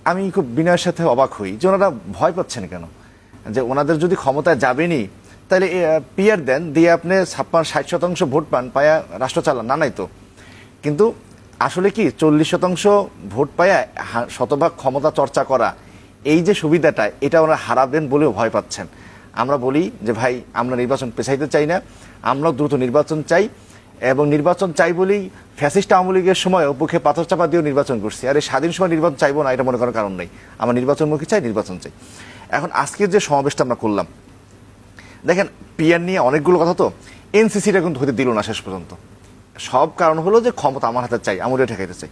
আমি খুব বিনয়ের সাথে অবাক হই যে ওনারা ভয় পাচ্ছেন কেন, যে ওনাদের যদি ক্ষমতায় যাবেনি তাহলে পিআর দেন, দিয়ে আপনি 56-60% ভোট পান, পায়া রাষ্ট্র চালান, নাই তো। কিন্তু আসলে কি 40% ভোট পায়া শতভাগ ক্ষমতা চর্চা করা, এই যে সুবিধাটা, এটা ওরা হারাবেন বলেও ভয় পাচ্ছেন। আমরা বলি যে ভাই আমরা নির্বাচন পেছাইতে চাই না, আমরা দ্রুত নির্বাচন চাই, এবং নির্বাচন চাই বলেই ফ্যাসিস্ট আওয়ামী লীগের সময় বুকে পাথর চাপা দিয়েও নির্বাচন করছি। আর এই স্বাধীন সময় নির্বাচন চাইবো না, এটা মনে করার কারণ নেই। আমরা নির্বাচনমুখী চাই, নির্বাচন চাই। এখন আজকের যে সমাবেশটা আমরা করলাম, দেখেন পিআর নিয়ে অনেকগুলো কথা, তো এনসিসিটা কিন্তু হতে দিল না শেষ পর্যন্ত। সব কারণ হলো যে ক্ষমতা আমার হাতে চাই, আমরাও ঠেকাইতে চাই।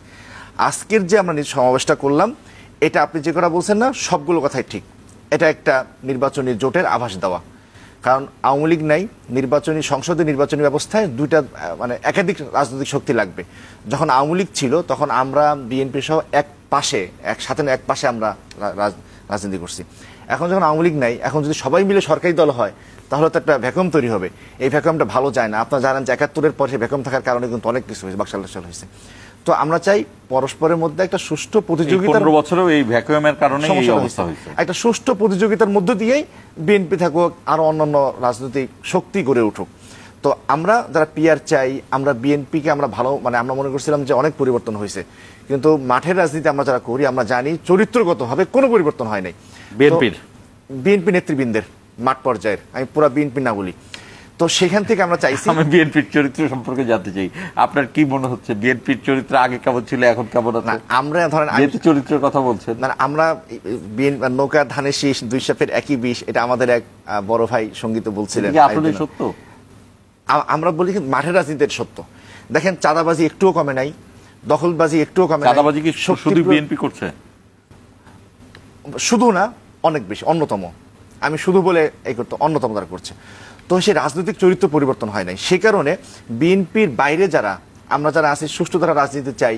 আজকের যে আমরা সমাবেশটা করলাম, এটা আপনি যে কথা বলছেন না, সবগুলো কথাই ঠিক। এটা একটা নির্বাচনী জোটের আভাস দেওয়া, কারণ আওয়ামী লীগ নাই, নির্বাচনী সংসদে নির্বাচনী ব্যবস্থায় দুইটা মানে একাধিক রাজনৈতিক শক্তি লাগবে। যখন আওয়ামী লীগ ছিল তখন আমরা বিএনপি সহ এক পাশে আমরা রাজনীতি করছি। এখন যখন আওয়ামী লীগ নাই, এখন যদি সবাই মিলে সরকারি দল হয় তাহলে তো একটা ভ্যাকুয়াম তৈরি হবে। এই ভ্যাকুয়ামটা ভালো যায় না। আপনারা জানেন যে 71-এর পরে ভ্যাকুয়াম থাকার কারণে কিন্তু অনেক কিছু হয়েছে, বাকশাল হয়েছে। তো আমরা চাই পরস্পরের মধ্যে একটা সুষ্ঠু প্রতিযোগিতার, 15 বছরেও এই ভ্যাকুয়ামের কারণে এই অবস্থা হয়েছে। একটা সুষ্ঠু প্রতিযোগিতার মধ্য দিয়েই বিএনপি থাকুক, আরো অন্যান্য রাজনৈতিক শক্তি গড়ে উঠুক। তো আমরা যারা পিআর চাই, আমরা বিএনপিকে আমরা ভালো, মানে আমরা মনে করছিলাম যে অনেক পরিবর্তন হয়েছে, কিন্তু মাঠের রাজনীতি আমরা যারা করি আমরা জানি চরিত্রগতভাবে কোনো পরিবর্তন হয় নাই। বিএনপি নেতৃবৃন্দের মাঠ পর্যায়ের, আমি পুরো বিএনপি না বলি। তো সেখান থেকে আমরা চাইছি, আমি বিএনপির চরিত্র সম্পর্কে জানতে চাই, আপনার কি মনে হচ্ছে বিএনপির চরিত্র আগে কেমন ছিল, এখন কেমন আছে? আমরা ধরেন চরিত্রের কথা বলছেন, মানে আমরা নৌকা ধানের শীষ, দুই সাপের একই বিষ, এটা আমাদের এক বড় ভাই সঙ্গীত বলছিলেন। সত্য আমরা বলি মাঠের রাজনীতির সত্য। দেখেন চাঁদাবাজি একটুও কমে নাই, দখলবাজি একটুও কমে নাই। চাঁদাবাজি কি শুধু বিএনপি করছে? শুধু না, অনেক বেশি, অন্যতম। আমি শুধু বলে এই করতে, অন্যতম তারা করছে। তো সেই রাজনৈতিক চরিত্র পরিবর্তন হয় নাই। সে কারণে বিএনপির বাইরে আমরা যারা আছি, সুষ্ঠু ধারা রাজনীতি চাই,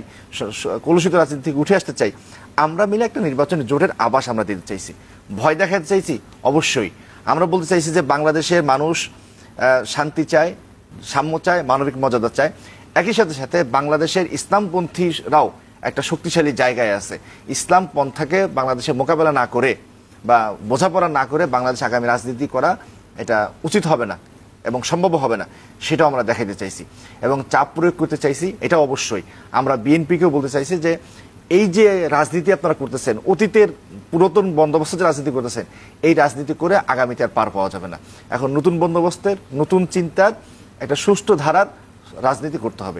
কলুষিত রাজনীতি থেকে উঠে আসতে চাই, আমরা মিলে একটা নির্বাচনী জোটের আভাস আমরা দিতে চাইছি। ভয় দেখাতে চাইছি অবশ্যই। আমরা বলতে চাইছি যে বাংলাদেশের মানুষ শান্তি চায়, সাম্য চায়, মানবিক মর্যাদা চায়। একই সাথে বাংলাদেশের ইসলামপন্থীরাও একটা শক্তিশালী জায়গায় আছে। ইসলাম পন্থাকে বাংলাদেশে মোকাবেলা না করে বা বোঝাপড়া না করে বাংলাদেশ আগামী রাজনীতি করা এটা উচিত হবে না এবং সম্ভব হবে না, সেটাও আমরা দেখাইতে চাইছি এবং চাপ প্রয়োগ করতে চাইছি। এটা অবশ্যই আমরা বিএনপিকেও বলতে চাইছি যে এই যে রাজনীতি আপনারা করতেছেন, অতীতের পুরাতন বন্দোবস্তের যে রাজনীতি করতেছেন, এই রাজনীতি করে আগামীতে আর পার পাওয়া যাবে না। এখন নতুন বন্দোবস্তের, নতুন চিন্তার, একটা সুষ্ঠু ধারার রাজনীতি করতে হবে।